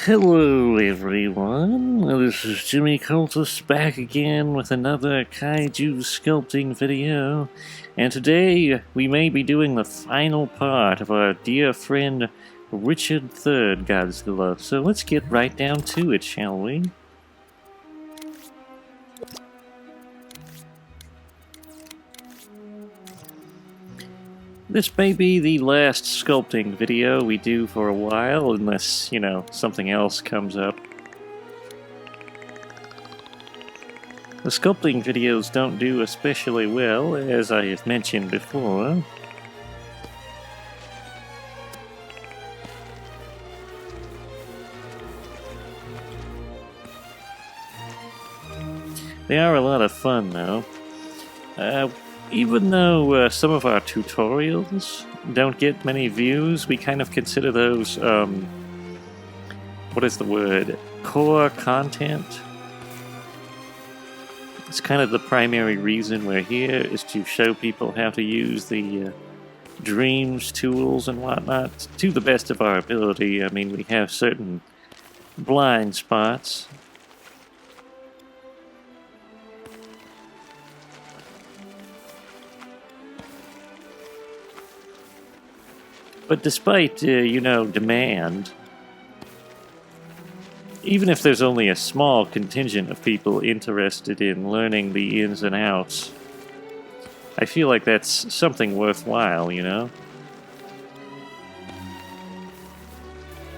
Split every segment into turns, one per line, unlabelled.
Hello everyone, this is Jimmy Cultist back again with another Kaiju sculpting video, and today we may be doing the final part of our dear friend Richard III Godzilla, so let's get right down to it, shall we? This may be the last sculpting video we do for a while, unless, you know, something else comes up. The sculpting videos don't do especially well, as I have mentioned before. They are a lot of fun, though. Even though some of our tutorials don't get many views, we kind of consider those, what is the word? Core content? It's kind of the primary reason we're here, is to show people how to use the Dreams tools and whatnot to the best of our ability. I mean, we have certain blind spots. But despite, you know, demand, even if there's only a small contingent of people interested in learning the ins and outs, I feel like that's something worthwhile, you know?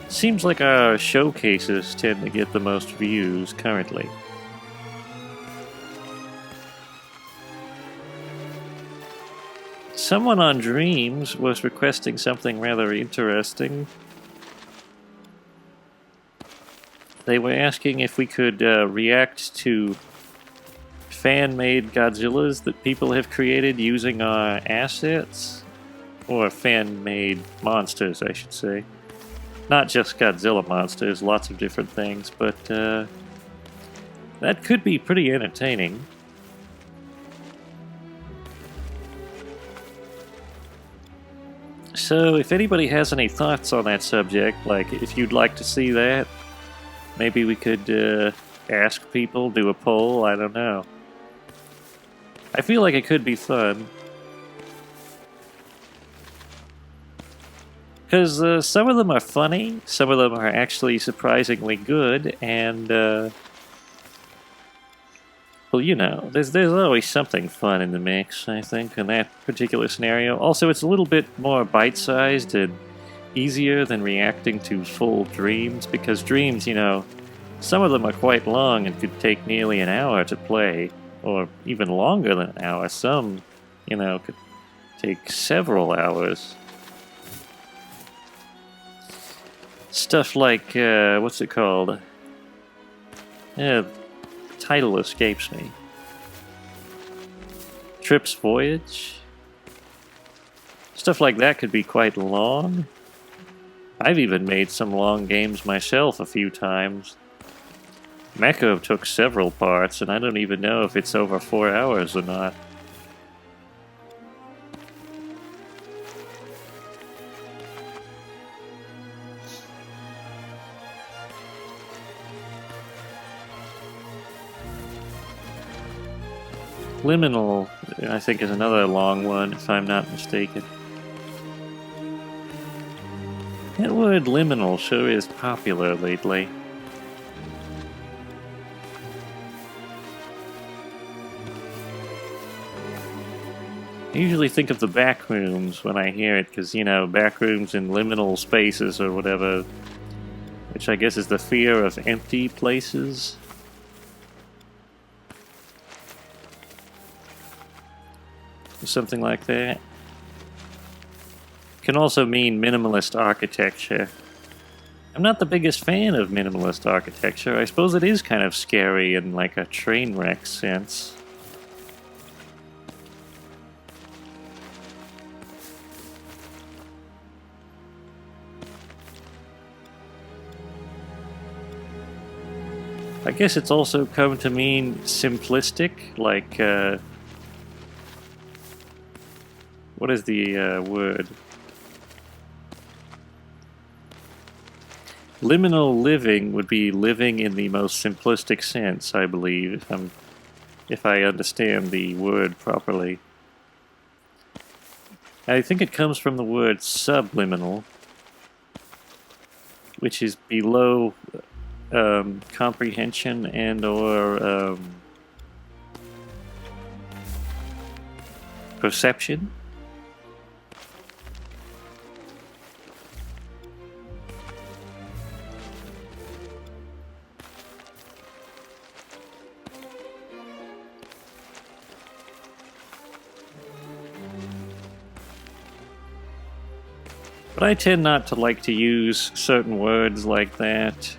Seems like our showcases tend to get the most views currently. Someone on Dreams was requesting something rather interesting. They were asking if we could react to fan-made Godzillas that people have created using our assets. Or fan-made monsters, I should say. Not just Godzilla monsters, lots of different things, but that could be pretty entertaining. So, if anybody has any thoughts on that subject, like if you'd like to see that, maybe we could ask people, do a poll, I don't know. I feel like it could be fun. Because some of them are funny, some of them are actually surprisingly good, and well, you know, there's always something fun in the mix, I think, in that particular scenario. Also, it's a little bit more bite-sized and easier than reacting to full Dreams, because Dreams, you know, some of them are quite long and could take nearly an hour to play, or even longer than an hour. Some, you know, could take several hours. Stuff like, what's it called? Yeah, title escapes me. Trip's Voyage? Stuff like that could be quite long. I've even made some long games myself a few times. Mecha took several parts, and I don't even know if it's over 4 hours or not. Liminal, I think, is another long one, if I'm not mistaken. That word liminal sure is popular lately. I usually think of the back rooms when I hear it, because, you know, back rooms in liminal spaces or whatever, which I guess is the fear of empty places. Something like that. Can also mean minimalist architecture. I'm not the biggest fan of minimalist architecture. I suppose it is kind of scary in like a train wreck sense. I guess it's also come to mean simplistic, like what is the word? liminal living would be living in the most simplistic sense, I believe, if I understand the word properly. I think it comes from the word subliminal, which is below comprehension and or perception. But I tend not to like to use certain words like that.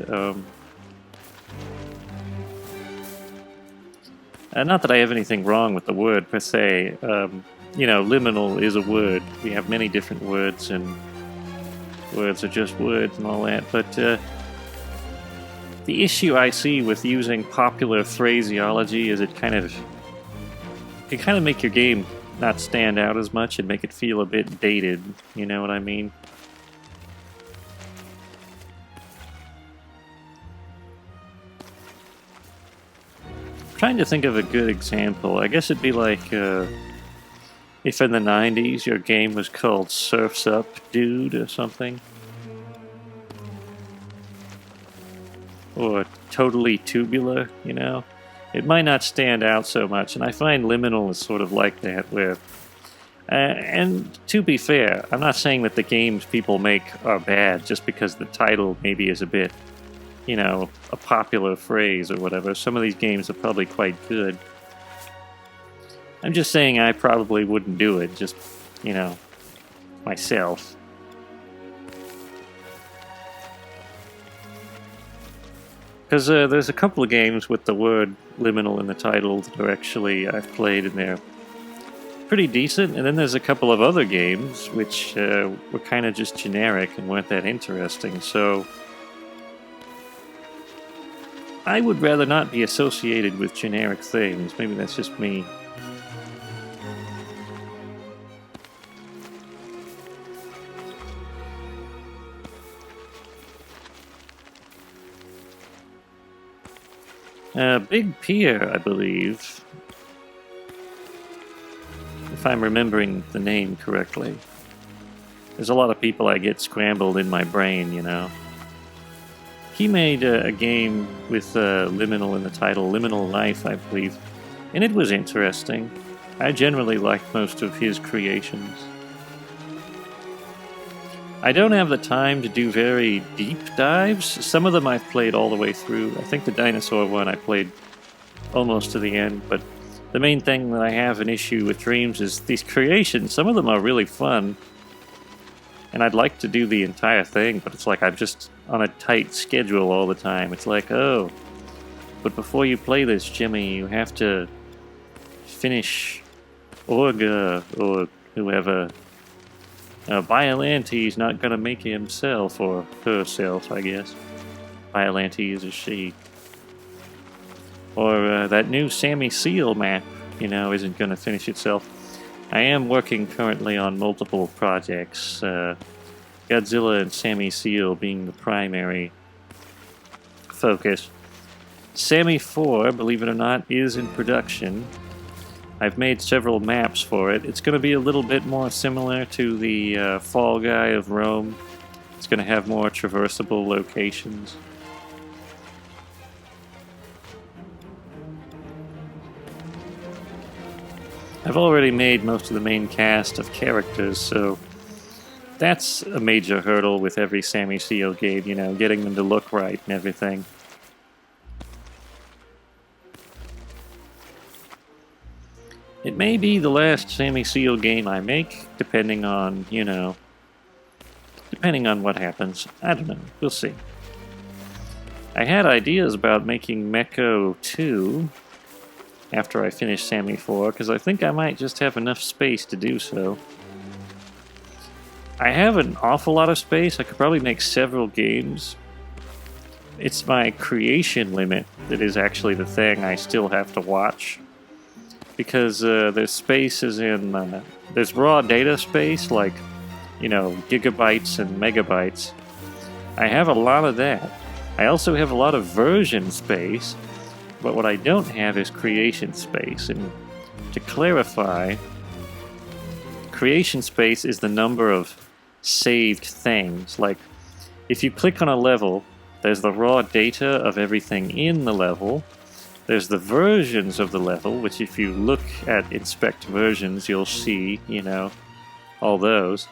Not that I have anything wrong with the word per se. You know, liminal is a word. We have many different words, and words are just words and all that. But the issue I see with using popular phraseology is it can kind of make your game not stand out as much and make it feel a bit dated. You know what I mean? I'm trying to think of a good example. I guess it'd be like if in the 90s your game was called Surf's Up Dude or something. Or Totally Tubular, you know? It might not stand out so much, and I find liminal is sort of like that, where... and to be fair, I'm not saying that the games people make are bad just because the title maybe is a bit, you know, a popular phrase or whatever. Some of these games are probably quite good. I'm just saying I probably wouldn't do it, just, you know, myself. Because there's a couple of games with the word liminal in the title that are actually I've played, and they're pretty decent. And then there's a couple of other games which were kind of just generic and weren't that interesting. So I would rather not be associated with generic things. Maybe that's just me. Big Pier, I believe, if I'm remembering the name correctly. There's a lot of people I get scrambled in my brain, you know. He made a game with liminal in the title, Liminal Life, I believe, and it was interesting. I generally liked most of his creations. I don't have the time to do very deep dives. Some of them I've played all the way through. I think the dinosaur one I played almost to the end, but the main thing that I have an issue with Dreams is these creations. Some of them are really fun, and I'd like to do the entire thing, but it's like I'm just on a tight schedule all the time. It's like, oh, but before you play this, Jimmy, you have to finish Orga or whoever. Biolante's not gonna make himself, or herself, I guess. Biolante is a she. Or that new Sammy Seal map, you know, isn't gonna finish itself. I am working currently on multiple projects, Godzilla and Sammy Seal being the primary focus. Sammy 4, believe it or not, is in production. I've made several maps for it. It's going to be a little bit more similar to the Fall Guy of Rome. It's going to have more traversable locations. I've already made most of the main cast of characters, so that's a major hurdle with every Sammy Seal game, you know, getting them to look right and everything. It may be the last Sammy Seal game I make, depending on, you know, depending on what happens. I don't know. We'll see. I had ideas about making Mecho 2 after I finish Sammy 4, because I think I might just have enough space to do so. I have an awful lot of space. I could probably make several games. It's my creation limit that is actually the thing I still have to watch. Because there's space as in, there's raw data space, like, you know, gigabytes and megabytes. I have a lot of that. I also have a lot of version space, but what I don't have is creation space. And to clarify, creation space is the number of saved things. Like, if you click on a level, there's the raw data of everything in the level. There's the versions of the level, which if you look at inspect versions, you'll see, you know, all those.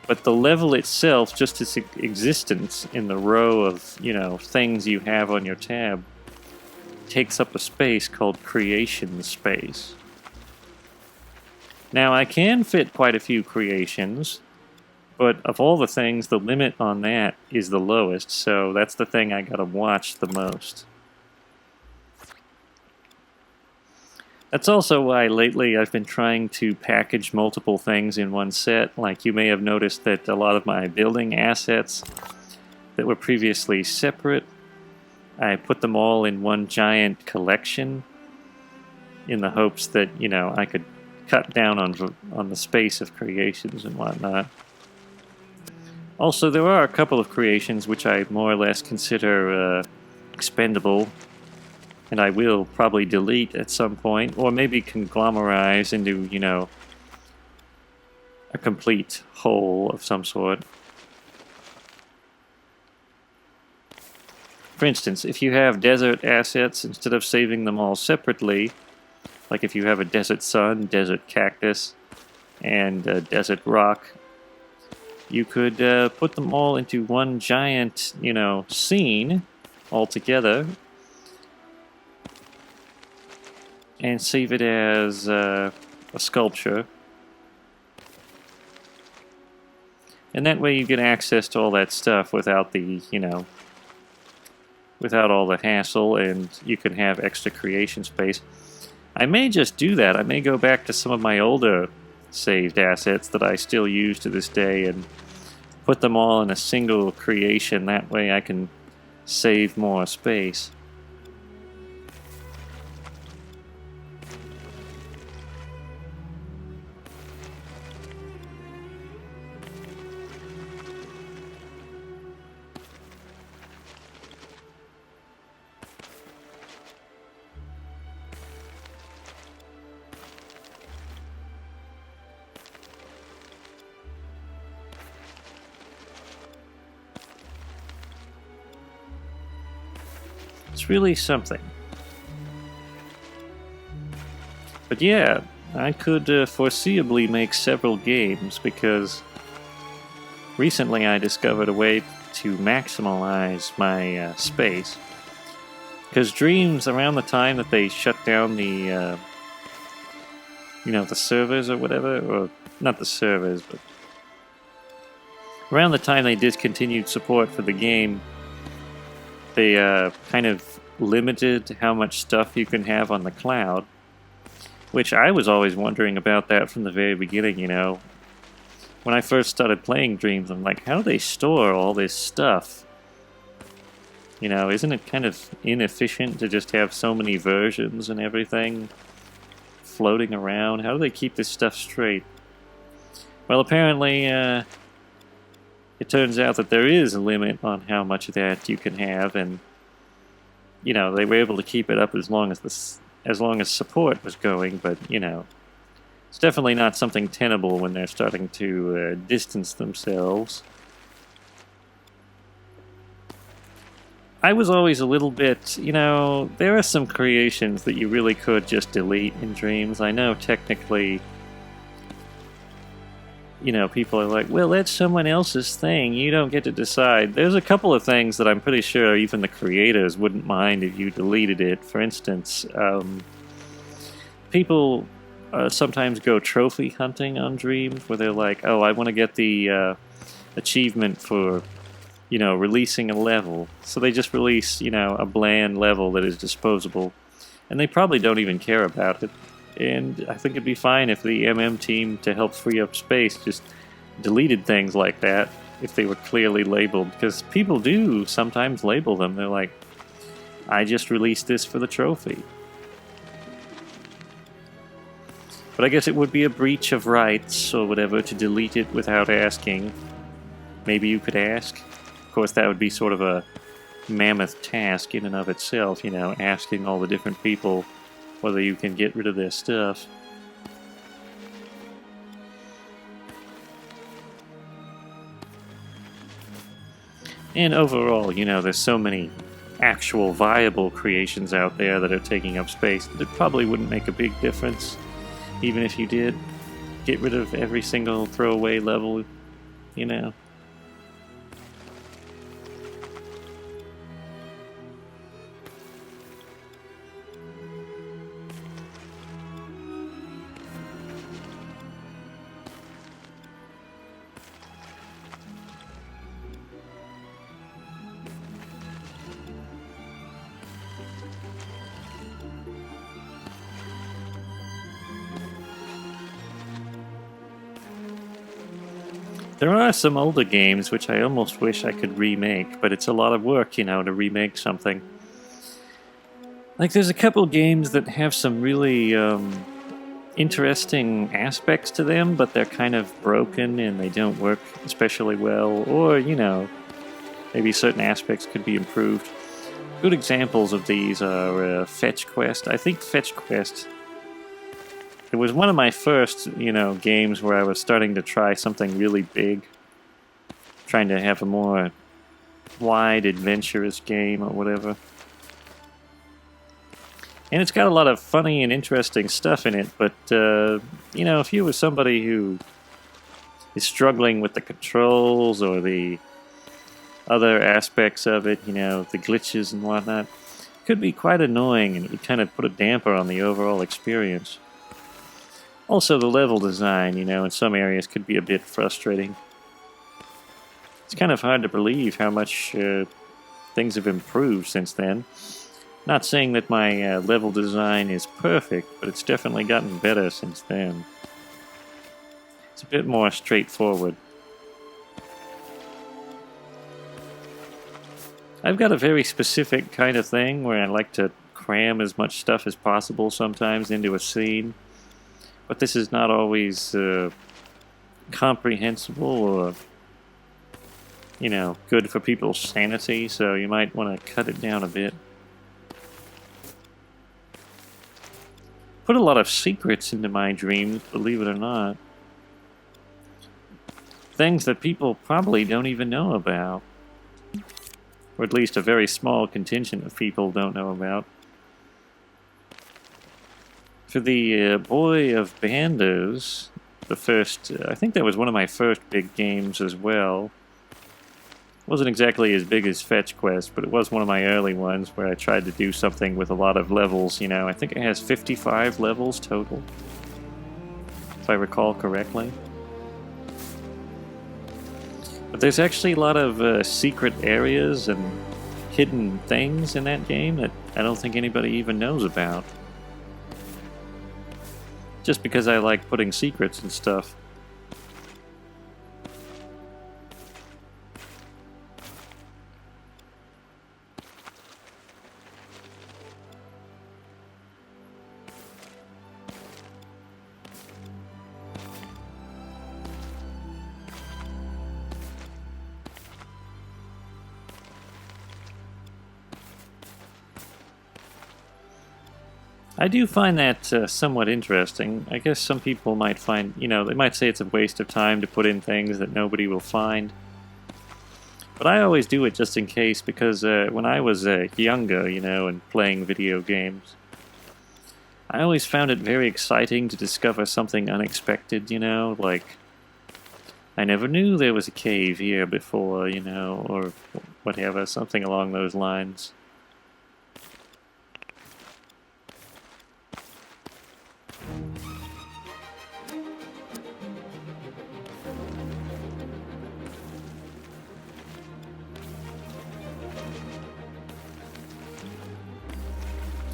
But the level itself, just its existence in the row of, you know, things you have on your tab, takes up a space called creation space. Now, I can fit quite a few creations, but of all the things, the limit on that is the lowest, so that's the thing I gotta watch the most. That's also why lately I've been trying to package multiple things in one set. Like, you may have noticed that a lot of my building assets that were previously separate, I put them all in one giant collection in the hopes that, you know, I could cut down on the space of creations and whatnot. Also, there are a couple of creations which I more or less consider expendable, and I will probably delete at some point, or maybe conglomerize into, you know, a complete whole of some sort. For instance, if you have desert assets, instead of saving them all separately, like if you have a desert sun, desert cactus, and a desert rock, you could put them all into one giant, you know, scene all together, and save it as a sculpture. And that way you get access to all that stuff without the, you know, without all the hassle, and you can have extra creation space. I may just do that. I may go back to some of my older saved assets that I still use to this day and put them all in a single creation. That way I can save more space. It's really something. But yeah, I could foreseeably make several games, because recently I discovered a way to maximize my space. Because Dreams, around the time that they shut down the, you know, the servers or whatever, or not the servers, but around the time they discontinued support for the game, they kind of limited how much stuff you can have on the cloud, which I was always wondering about that from the very beginning, you know. When I first started playing Dreams, I'm like, how do they store all this stuff? You know, isn't it kind of inefficient to just have so many versions and everything floating around? How do they keep this stuff straight? Well, apparently, it turns out that there is a limit on how much of that you can have, and, you know, they were able to keep it up as long as support was going, but, you know, it's definitely not something tenable when they're starting to distance themselves. I was always a little bit, you know, there are some creations that you really could just delete in Dreams. I know technically, you know, people are like, well, that's someone else's thing. You don't get to decide. There's a couple of things that I'm pretty sure even the creators wouldn't mind if you deleted it. For instance, people sometimes go trophy hunting on Dreams, where they're like, oh, I want to get the achievement for, you know, releasing a level. So they just release, you know, a bland level that is disposable. And they probably don't even care about it. And I think it'd be fine if the MM team, to help free up space, just deleted things like that if they were clearly labeled. Because people do sometimes label them. They're like, I just released this for the trophy. But I guess it would be a breach of rights or whatever to delete it without asking. Maybe you could ask? course, that would be sort of a mammoth task in and of itself, you know, asking all the different people whether you can get rid of their stuff. And overall, you know, there's so many actual viable creations out there that are taking up space that it probably wouldn't make a big difference, even if you did get rid of every single throwaway level, you know. There are some older games which I almost wish I could remake, but it's a lot of work, you know, to remake something. Like, there's a couple games that have some really interesting aspects to them, but they're kind of broken and they don't work especially well, or, you know, maybe certain aspects could be improved. Good examples of these are Fetch Quest. I think Fetch Quest... It was one of my first, you know, games where I was starting to try something really big. Trying to have a more wide, adventurous game or whatever. And it's got a lot of funny and interesting stuff in it, but, you know, if you were somebody who is struggling with the controls or the other aspects of it, you know, the glitches and whatnot, it could be quite annoying and it would kind of put a damper on the overall experience. Also, the level design, you know, in some areas could be a bit frustrating. It's kind of hard to believe how much things have improved since then. Not saying that my level design is perfect, but it's definitely gotten better since then. It's a bit more straightforward. I've got a very specific kind of thing where I like to cram as much stuff as possible sometimes into a scene. But this is not always comprehensible or, you know, good for people's sanity, so you might want to cut it down a bit. Put a lot of secrets into my dreams, believe it or not. Things that people probably don't even know about. Or at least a very small contingent of people don't know about. For the Boy of Bandos, the first, I think that was one of my first big games as well. It wasn't exactly as big as Fetch Quest, but it was one of my early ones where I tried to do something with a lot of levels, you know. I think it has 55 levels total, if I recall correctly. But there's actually a lot of secret areas and hidden things in that game that I don't think anybody even knows about. Just because I like putting secrets and stuff. I do find that somewhat interesting. I guess some people might find, you know, they might say it's a waste of time to put in things that nobody will find. But I always do it just in case, because when I was younger, you know, and playing video games, I always found it very exciting to discover something unexpected, you know, like, I never knew there was a cave here before, you know, or whatever, something along those lines.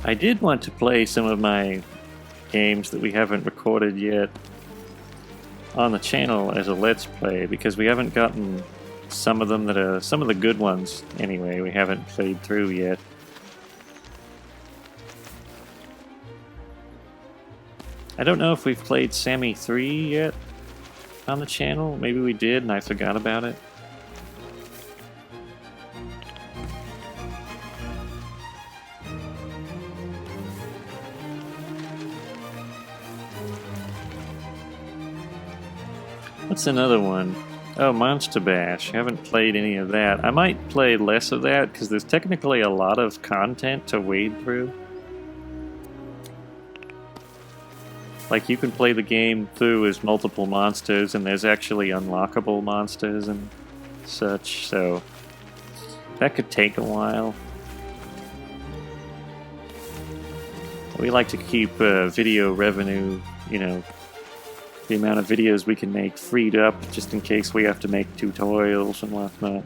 I did want to play some of my games that we haven't recorded yet on the channel as a Let's Play, because we haven't gotten some of them that are, some of the good ones anyway, we haven't played through yet. I don't know if we've played Sammy 3 yet on the channel. Maybe we did and I forgot about it. What's another one? Oh, Monster Bash. Haven't played any of that. I might play less of that because there's technically a lot of content to wade through. Like, you can play the game through as multiple monsters, and there's actually unlockable monsters and such, so that could take a while. We like to keep video revenue, you know, the amount of videos we can make freed up just in case we have to make tutorials and whatnot.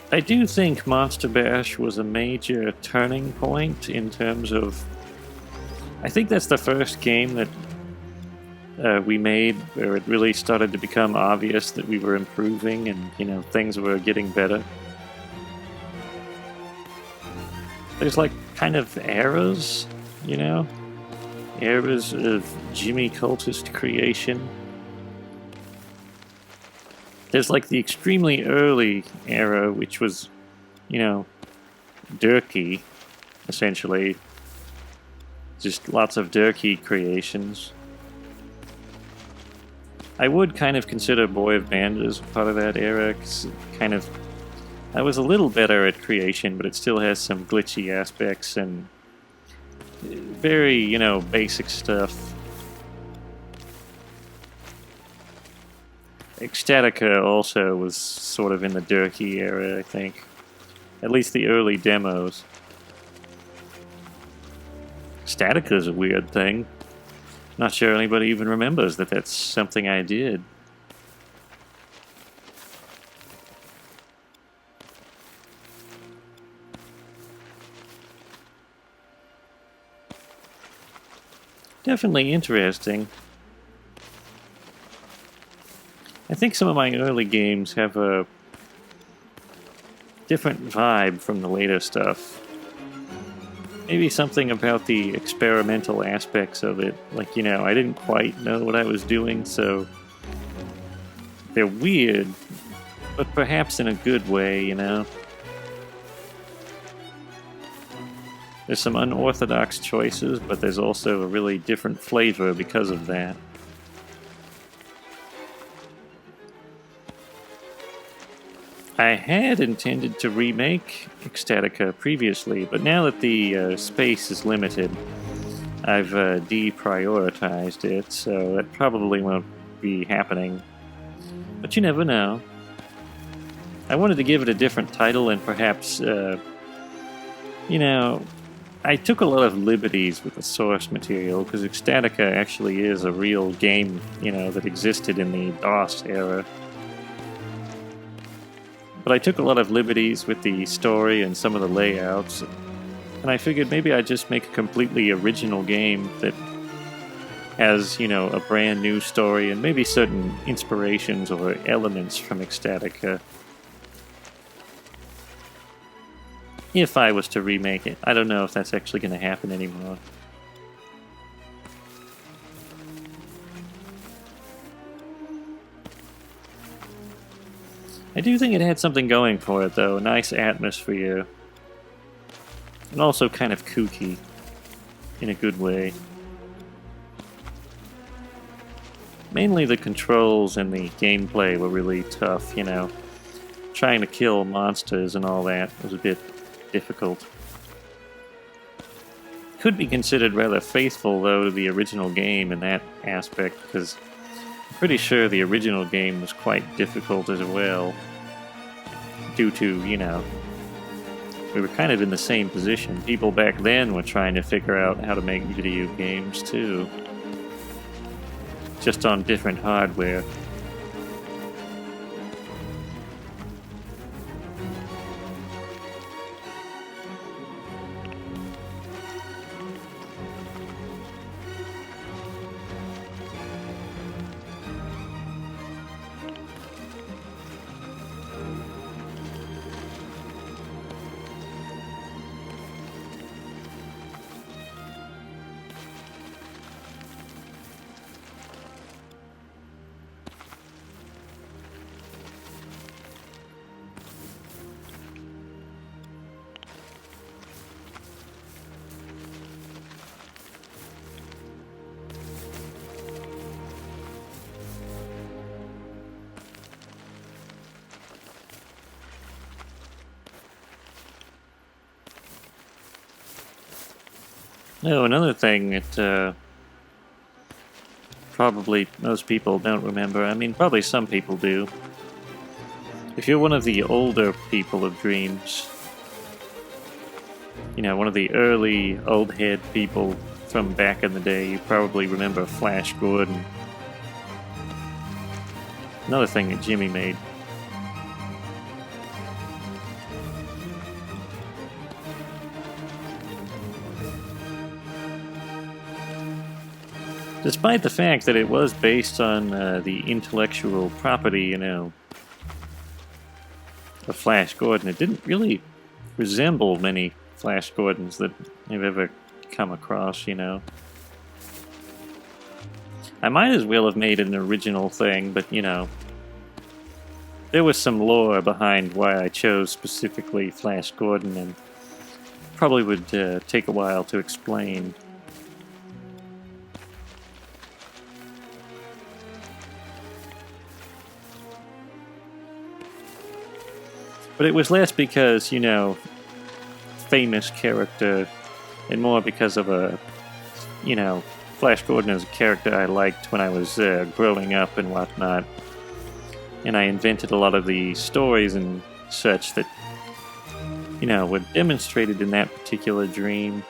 I do think Monster Bash was a major turning point in terms of... I think that's the first game that we made where it really started to become obvious that we were improving and, you know, things were getting better. There's like kind of eras, you know? Eras of Jimmy Cultist creation. There's like the extremely early era, which was, you know, Durkee, essentially. Just lots of Durkee creations. I would kind of consider Boy of Banders part of that era, because kind of... I was a little better at creation, but it still has some glitchy aspects and very, you know, basic stuff. Ecstatica also was sort of in the Durkee era, I think. At least the early demos. Statica's a weird thing. Not sure anybody even remembers that that's something I did. Definitely interesting. I think some of my early games have a different vibe from the later stuff. Maybe something about the experimental aspects of it. Like, you know, I didn't quite know what I was doing, so they're weird, but perhaps in a good way, you know? There's some unorthodox choices, but there's also a really different flavor because of that. I had intended to remake Ecstatica previously, but now that the space is limited, I've deprioritized it, so that probably won't be happening. But you never know. I wanted to give it a different title and perhaps, you know, I took a lot of liberties with the source material, because Ecstatica actually is a real game, you know, that existed in the DOS era. But I took a lot of liberties with the story and some of the layouts, and I figured maybe I'd just make a completely original game that has, you know, a brand new story and maybe certain inspirations or elements from Ecstatica. If I was to remake it. I don't know if that's actually going to happen anymore. I do think it had something going for it, though. A nice atmosphere. And also kind of kooky. In a good way. Mainly the controls and the gameplay were really tough, you know. Trying to kill monsters and all that was a bit difficult. Could be considered rather faithful, though, to the original game in that aspect, because I'm pretty sure the original game was quite difficult as well. Due to, you know, we were kind of in the same position. People back then were trying to figure out how to make video games, too. Just on different hardware. Oh, another thing that probably most people don't remember. I mean, probably some people do. If you're one of the older people of Dreams, you know, one of the early old head people from back in the day, you probably remember Flash Gordon. Another thing that Jimmy made. Despite the fact that it was based on the intellectual property, you know, of Flash Gordon, it didn't really resemble many Flash Gordons that I've ever come across, you know. I might as well have made an original thing, but, you know, there was some lore behind why I chose specifically Flash Gordon, and probably would take a while to explain. But it was less because, you know, famous character, and more because of a, you know, Flash Gordon is a character I liked when I was growing up and whatnot. And I invented a lot of the stories and such that, you know, were demonstrated in that particular dream.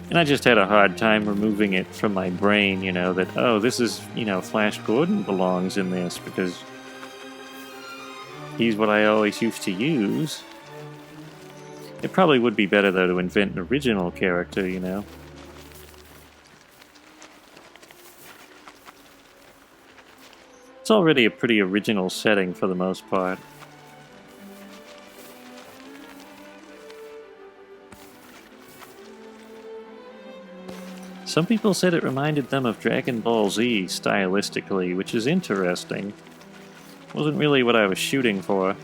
And I just had a hard time removing it from my brain, you know, that, oh, this is, you know, Flash Gordon belongs in this because he's what I always used to use. It probably would be better, though, to invent an original character, you know. It's already a pretty original setting for the most part. Some people said it reminded them of Dragon Ball Z stylistically, which is interesting. Wasn't really what I was shooting for.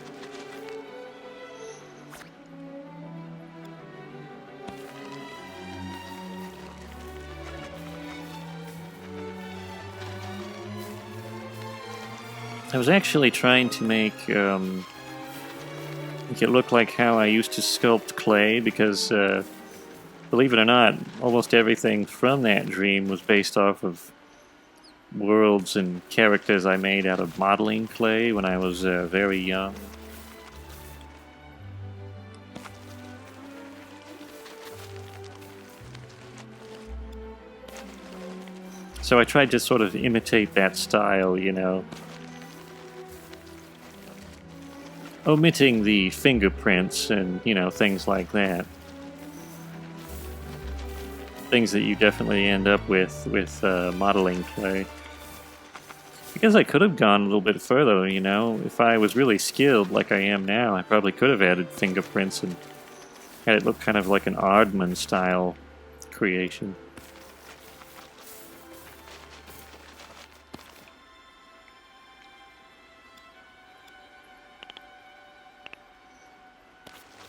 I was actually trying to make it look like how I used to sculpt clay, because believe it or not, almost everything from that dream was based off of worlds and characters I made out of modeling clay when I was very young. So I tried to sort of imitate that style, you know. Omitting the fingerprints and, you know, things like that. Things that you definitely end up with modeling clay. I guess I could have gone a little bit further, you know. If I was really skilled like I am now, I probably could have added fingerprints and had it look kind of like an Aardman style creation.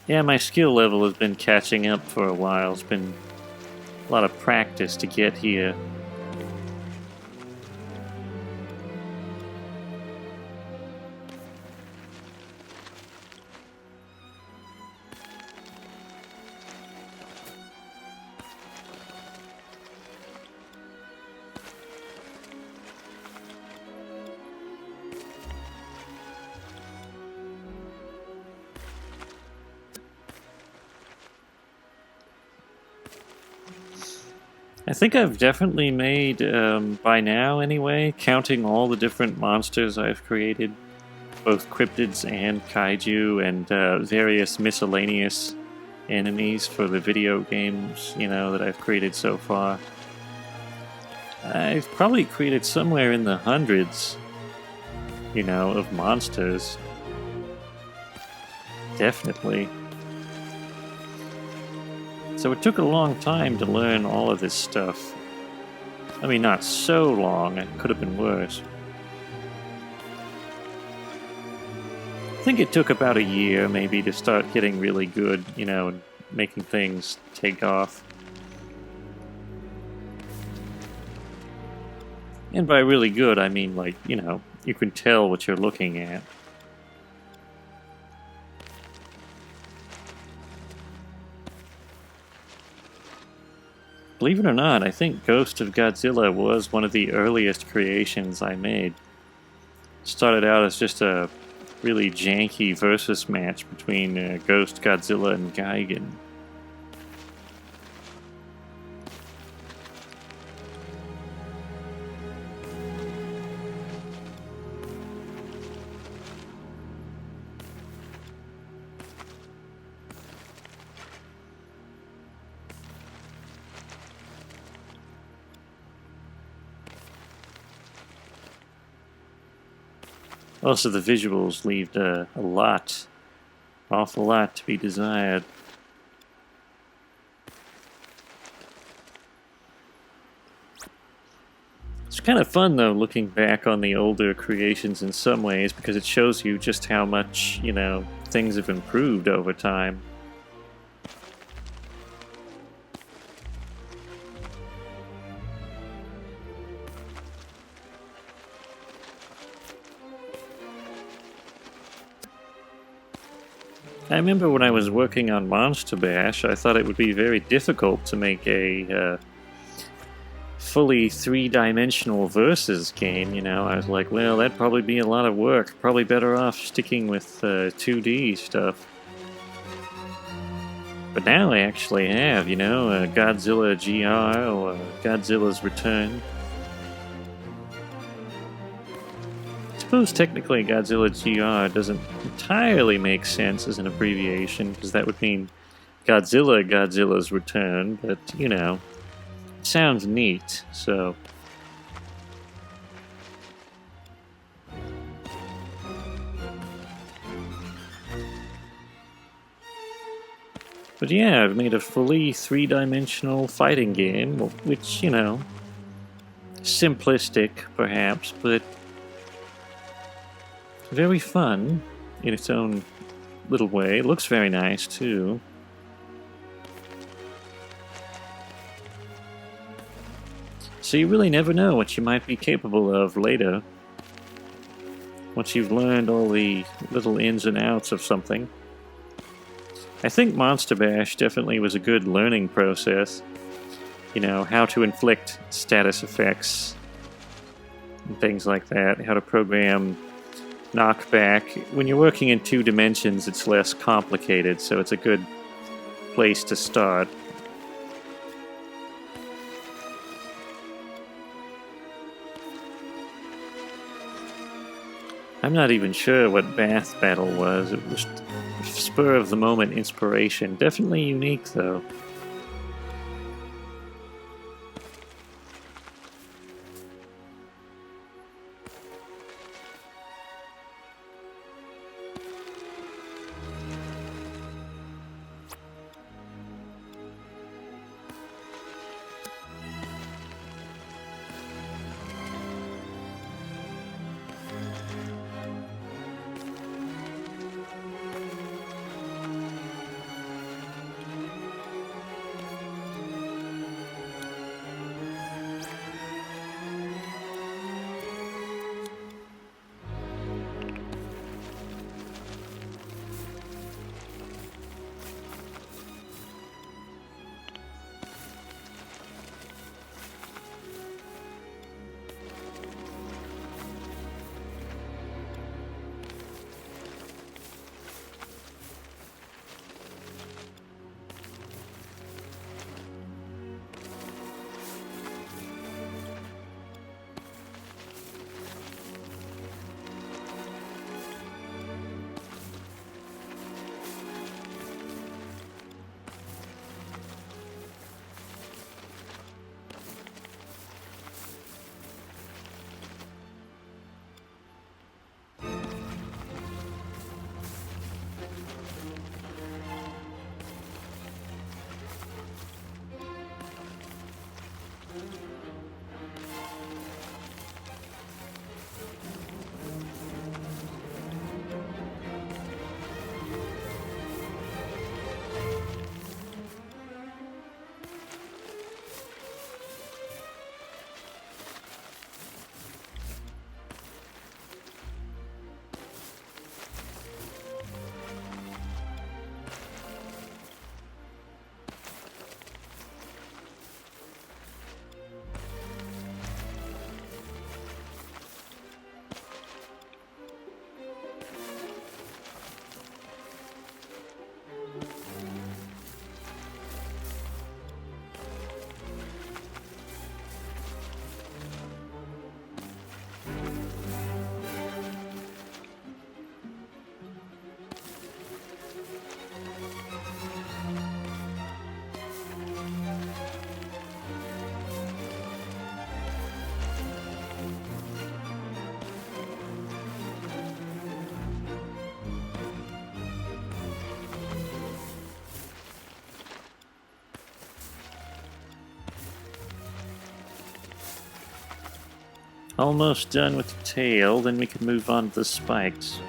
Yeah, my skill level has been catching up for a while. It's been a lot of practice to get here. I think I've definitely made, by now anyway, counting all the different monsters I've created, both cryptids and kaiju and various miscellaneous enemies for the video games, you know, that I've created so far. I've probably created somewhere in the hundreds, you know, of monsters. Definitely. So it took a long time to learn all of this stuff. I mean, not so long, it could have been worse. I think it took about a year, maybe, to start getting really good, you know, and making things take off. And by really good, I mean, like, you know, you can tell what you're looking at. believe it or not, I think Ghost of Godzilla was one of the earliest creations I made. Started out as just a really janky versus match between Ghost, Godzilla, and Gigan. Also, the visuals leave a awful lot to be desired. It's kind of fun, though, looking back on the older creations in some ways, because it shows you just how much, things have improved over time. I remember when I was working on Monster Bash, I thought it would be very difficult to make a fully three-dimensional versus game, I was like, well, that'd probably be a lot of work. Probably better off sticking with 2D stuff. But now I actually have, Godzilla GR or Godzilla's Return. I suppose technically Godzilla GR doesn't entirely make sense as an abbreviation, because that would mean Godzilla's Return, but, it sounds neat, so... But yeah, I've made a fully three-dimensional fighting game, which, simplistic, perhaps, but very fun in its own little way. It looks very nice, too. So you really never know what you might be capable of later, once you've learned all the little ins and outs of something. I think Monster Bash definitely was a good learning process. How to inflict status effects and things like that, how to program knockback. When you're working in 2 dimensions, it's less complicated, so it's a good place to start. I'm not even sure what Bath Battle was. It was spur of the moment inspiration. Definitely unique, though. Almost done with the tail, then we can move on to the spikes.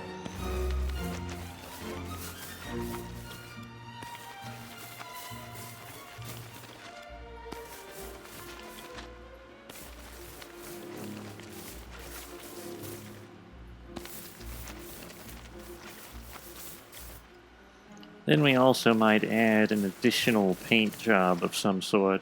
Then we also might add an additional paint job of some sort.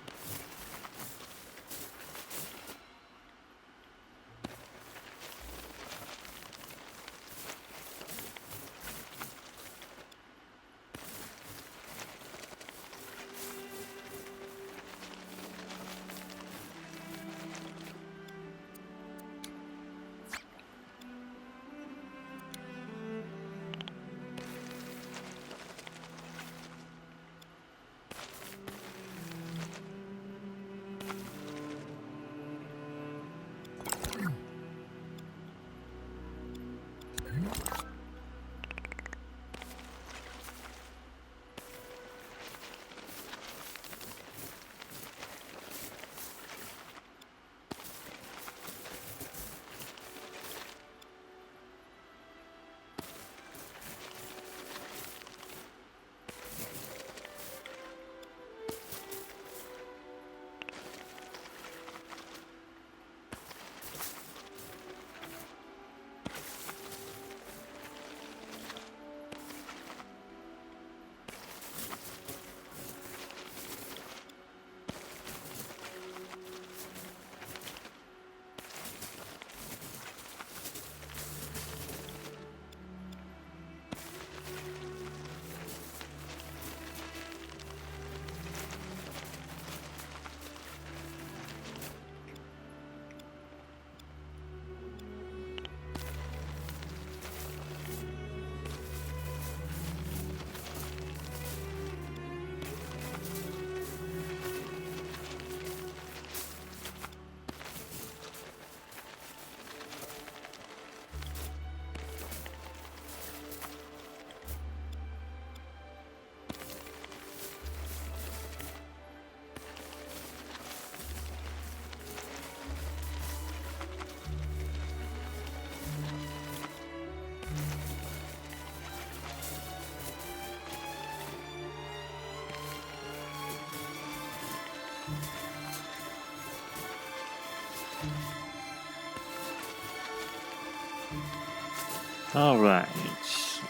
Alright,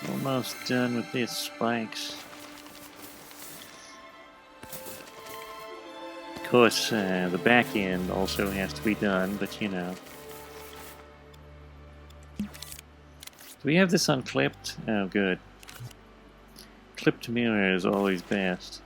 almost done with these spikes. Of course, the back end also has to be done, but you know. Do we have this unclipped? Oh, good. Clipped mirror is always best.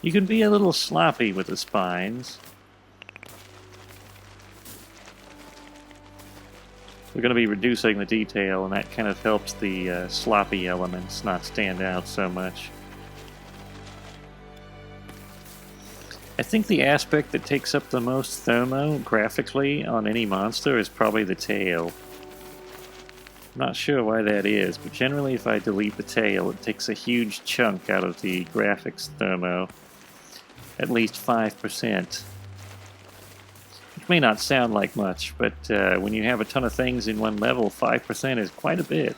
You can be a little sloppy with the spines. We're going to be reducing the detail, and that kind of helps the sloppy elements not stand out so much. I think the aspect that takes up the most thermo graphically on any monster is probably the tail. I'm not sure why that is, but generally if I delete the tail, it takes a huge chunk out of the graphics thermo. At least 5%. Which may not sound like much, but when you have a ton of things in one level, 5% is quite a bit.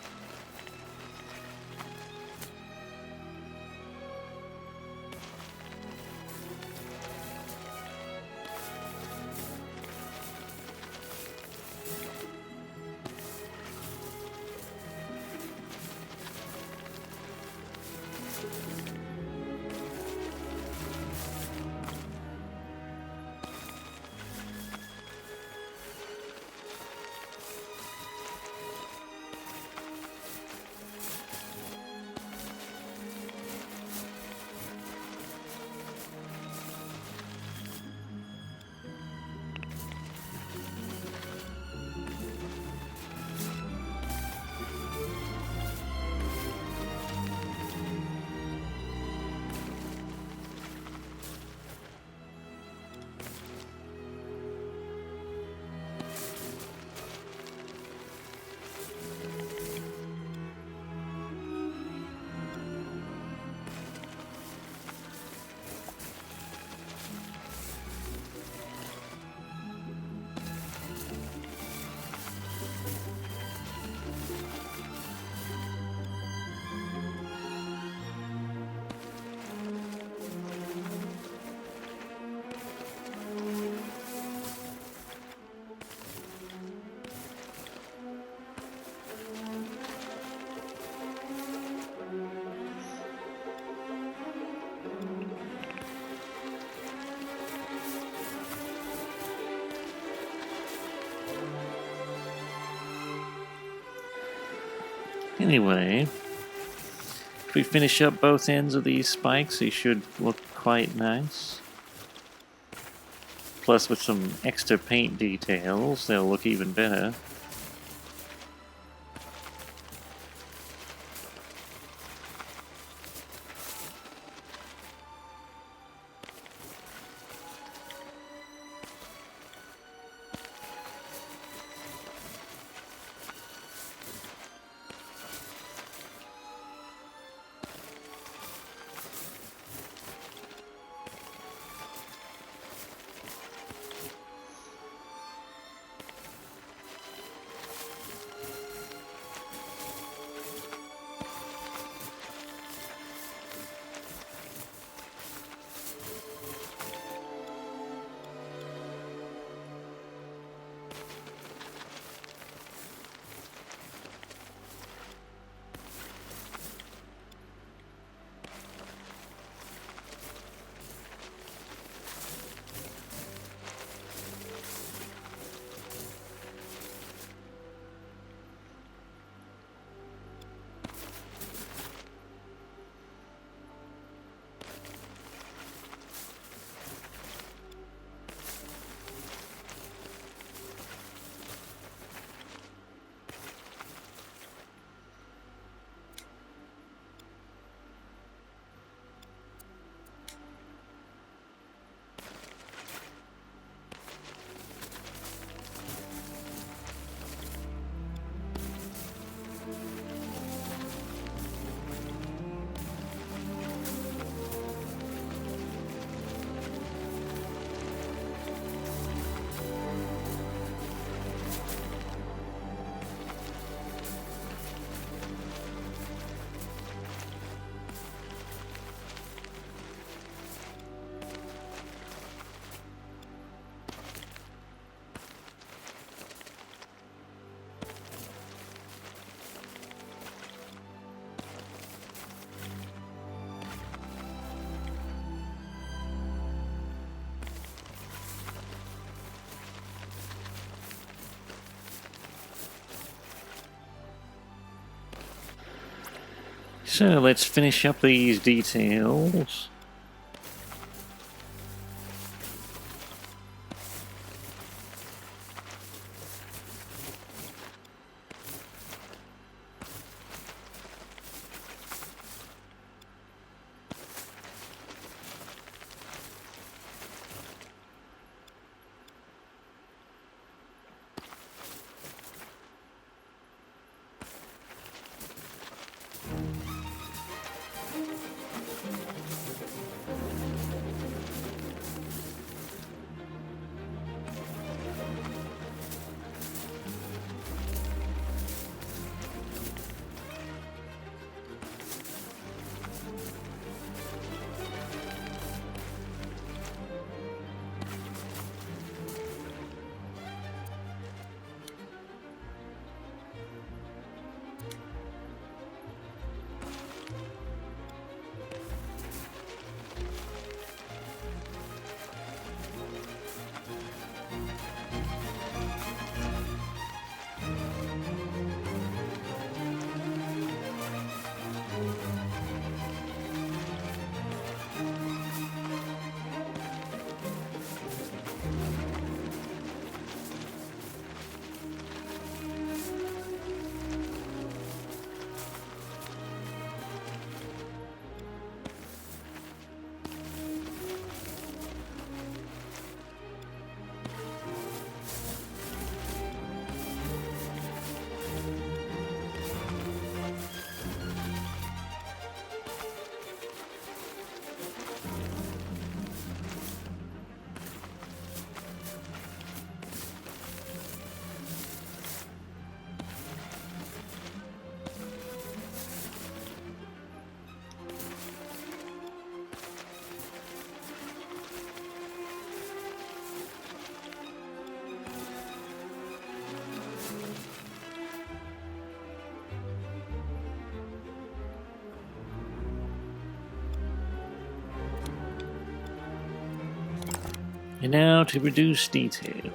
Anyway, if we finish up both ends of these spikes, they should look quite nice. Plus, with some extra paint details, they'll look even better. So let's finish up these details. And now to reduce detail.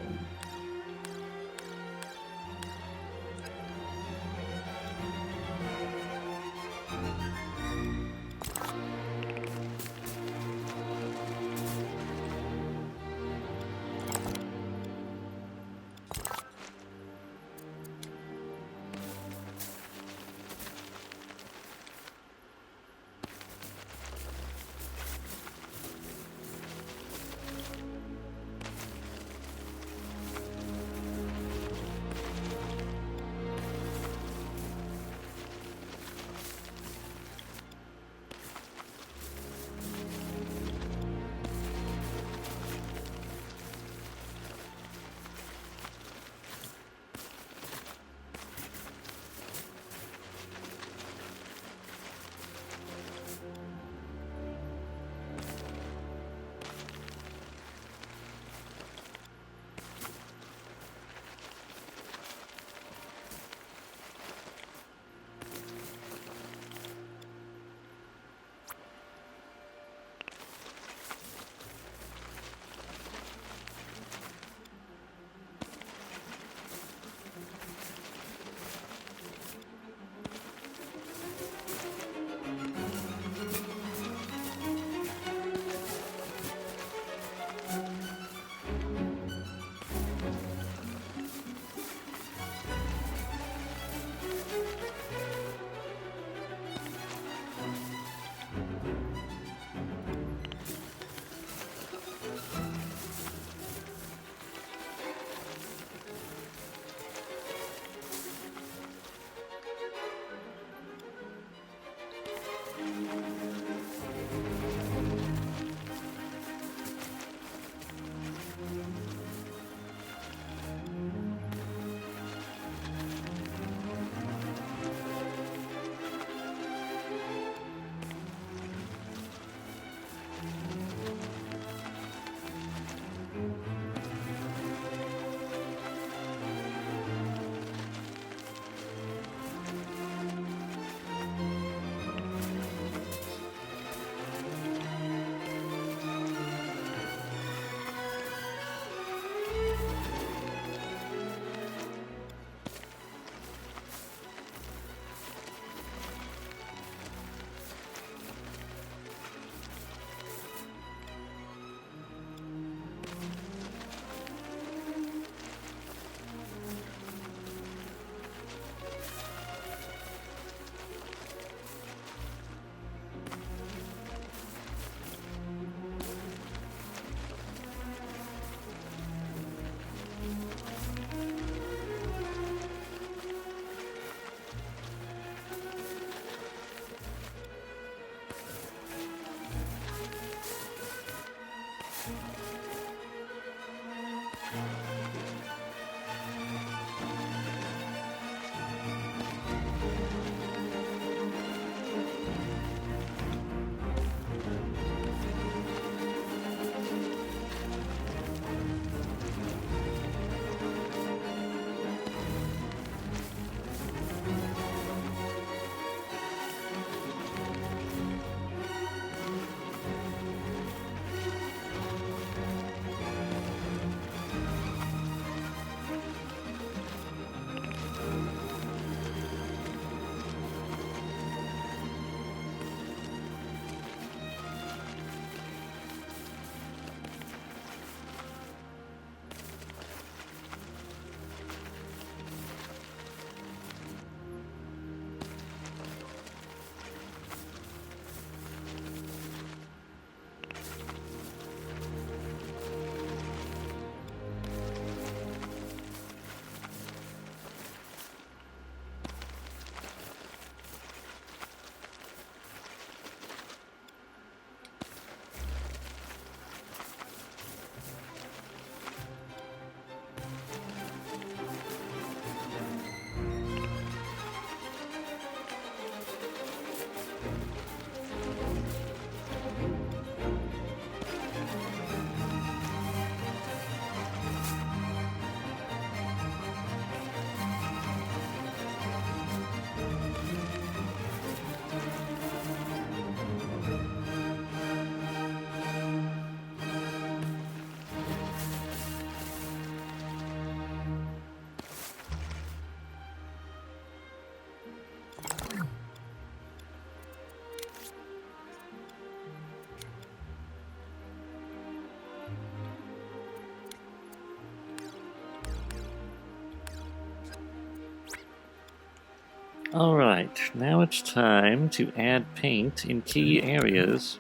Alright, now it's time to add paint in key areas.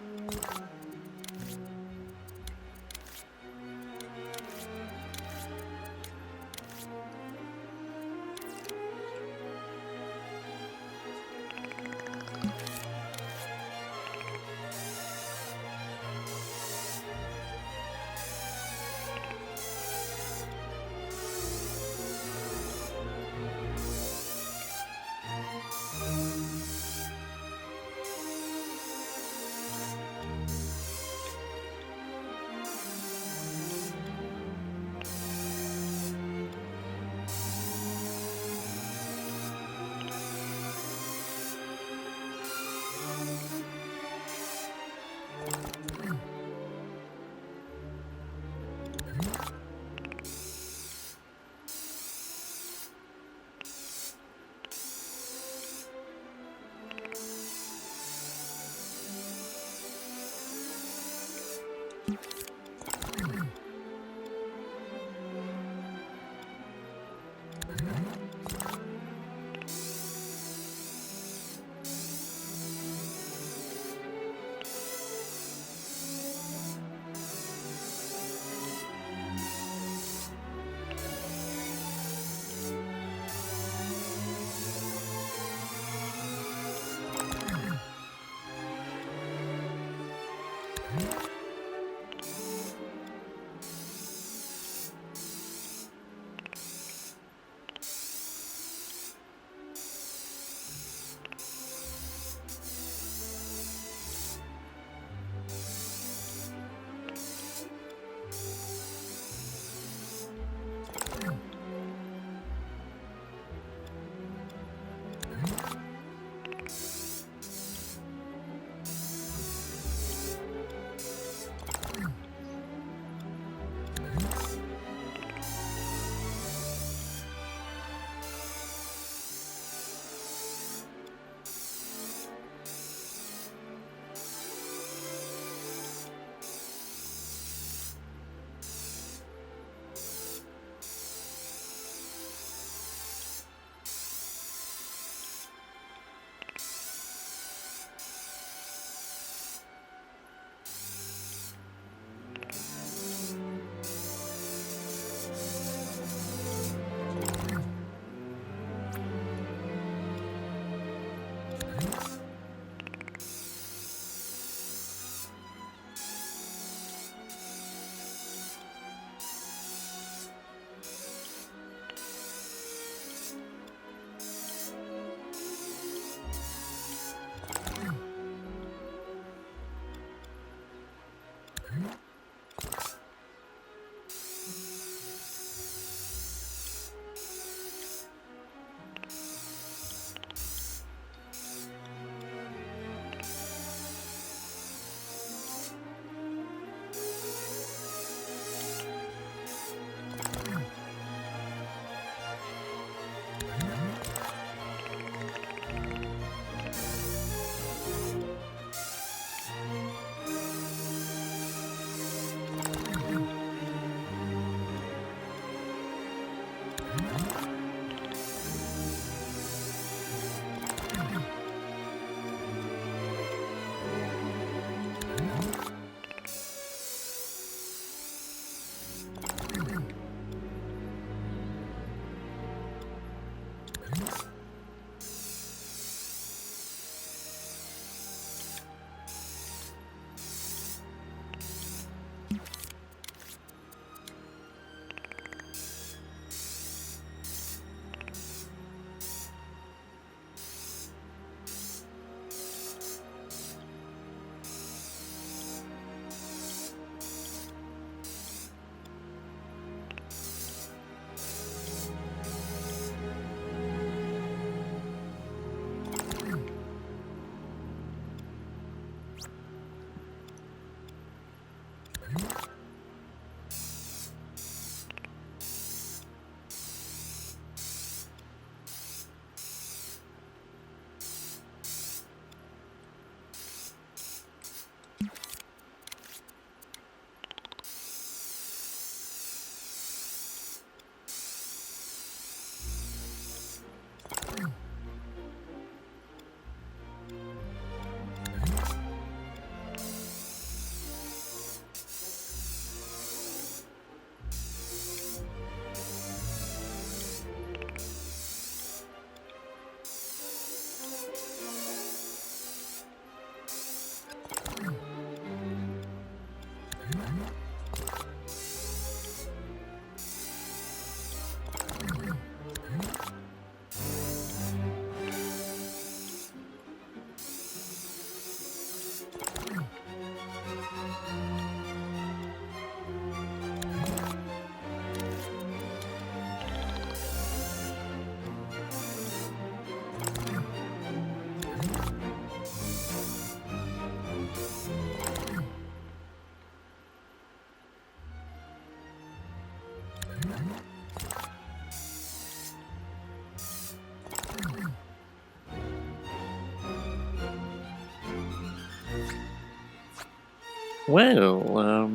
Well,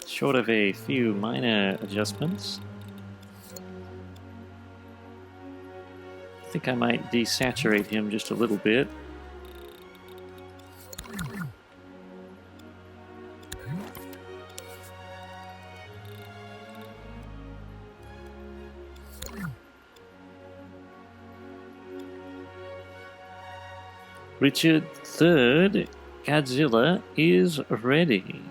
short of a few minor adjustments, I think I might desaturate him just a little bit. Richard III, Godzilla is ready.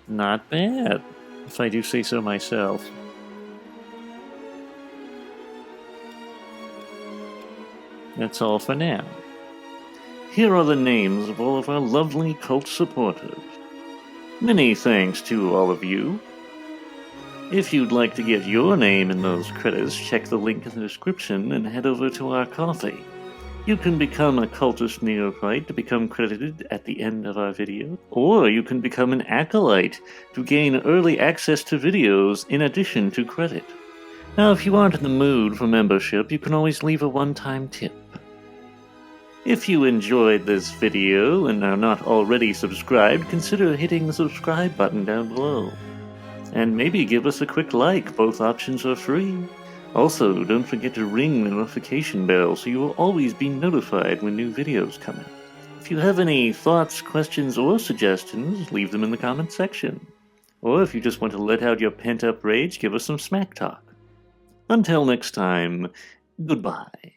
Not bad, if I do say so myself. That's all for now. Here are the names of all of our lovely cult supporters. Many thanks to all of you. If you'd like to get your name in those credits, check the link in the description and head over to our coffee. You can become a cultist neophyte to become credited at the end of our video, or you can become an acolyte to gain early access to videos in addition to credit. Now, if you aren't in the mood for membership, you can always leave a one-time tip. If you enjoyed this video and are not already subscribed, consider hitting the subscribe button down below. And maybe give us a quick like, both options are free. Also, don't forget to ring the notification bell so you will always be notified when new videos come in. If you have any thoughts, questions, or suggestions, leave them in the comments section. Or if you just want to let out your pent-up rage, give us some smack talk. Until next time, goodbye.